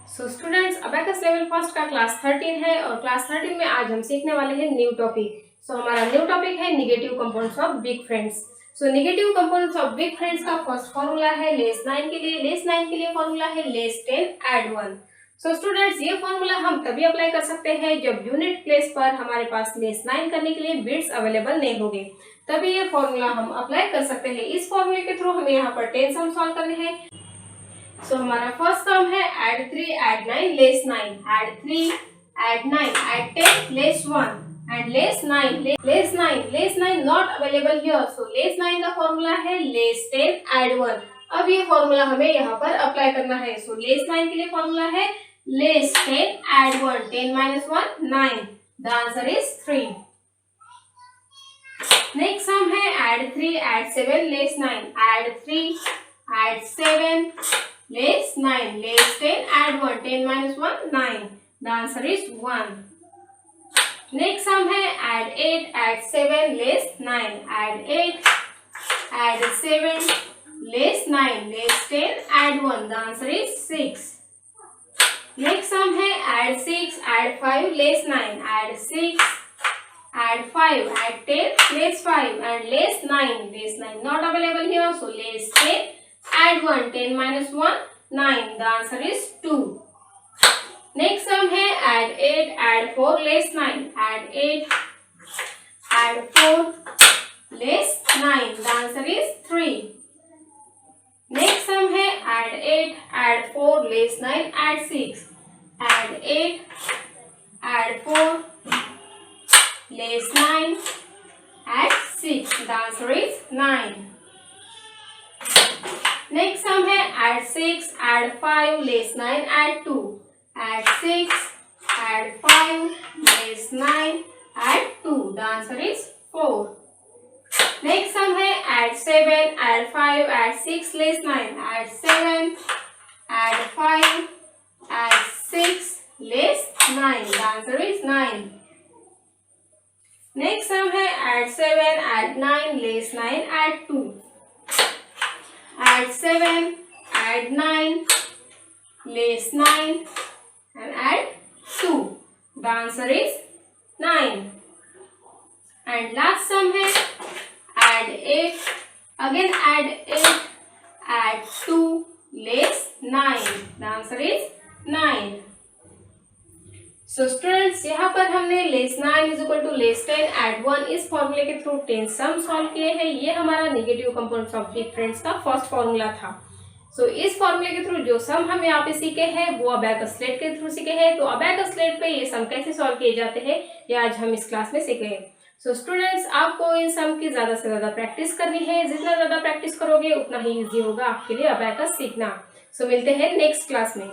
So students, abacus level first का class 13 है और क्लास 13 में आज हम सीखने वाले हैं न्यू टॉपिक। सो हमारा न्यू टॉपिक है negative components of big friends. So negative components of big friends का फर्स्ट फॉर्मूला है लेस 9 के लिए। लेस 9 के लिए फॉर्मूला है लेस 10 ऐड 1। सो स्टूडेंट्स, ये फॉर्मूला हम तभी अप्लाई कर सकते हैं जब यूनिट प्लेस पर हमारे पास लेस 9 करने के लिए बिट्स अवेलेबल नहीं होंगे, तभी ये फॉर्मूला हम अप्लाई कर सकते हैं। इस फॉर्मूले के थ्रू हमें यहाँ पर 10 सम सॉल्व करने हैं। सो हमारा फर्स्ट सम है add 3 add 9 less 9, add 3 add 9 add 10 less 1 and less 9 not available here, so less 9 का फॉर्मूला है less 10 add 1। अब ये फॉर्मूला हमें यहाँ पर अप्लाई करना है। सो less 9 के लिए फॉर्मूला है less 10 add 1, 10 minus 1 9, the answer is 3। Next sum है add 3 add 7 less 9, add 3 add 7 less 9 less 10 add 1, 10 minus 1 9, the answer is 1। Next sum है add 8 add 7 less 9, add 8 add 7 less 9 less 10 add 1, the answer is 6। Next sum है add 6 add 5 less 9, add 6 add 5 add 10 less 5 and less 9 not available here, so less 10 add 1, 10 minus 1 9, the answer is 2। Next sum है add 8 add 4 less 9, add 8 add 4 less 9, the answer is 3। Next sum है add 8 add 4 less 9 add 6, add 8 add 4 less 9 add 6, the answer is 9। Next sum है add 6 add 5 less 9 add 2, add 6 add 5 less 9 add 2, the answer is 4। Next sum है add 7 add 5 add 6 less 9, add 7 add 5 add 6 less 9, the answer is 9। Next sum है add 7 add 9 less 9 add 2, add 7 add 9 less 9 and add 2, the answer is 9। and last sum है add 8 again add 8 add 2 less 9, the answer is 9। So students, यहाँ पर हमने less 9 is equal to less 10 add 1 इस फॉर्मूले के through 10 sum solve किए हैं। ये हमारा negative components of big friends का फर्स्ट फॉर्मूला था। सो इस फॉर्मूले के थ्रू जो सम हम यहाँ पे सीखे हैं वो अबैकस स्लेट के थ्रू सीखे हैं। तो अबैकस स्लेट पे ये सम कैसे सॉल्व किए जाते हैं ये आज हम इस क्लास में सीखे हैं। सो स्टूडेंट्स, आपको इन सम की ज्यादा से ज्यादा प्रैक्टिस करनी है। जितना ज्यादा प्रैक्टिस करोगे उतना ही ईजी होगा आपके लिए अबैकस सीखना। सो मिलते हैं नेक्स्ट क्लास में।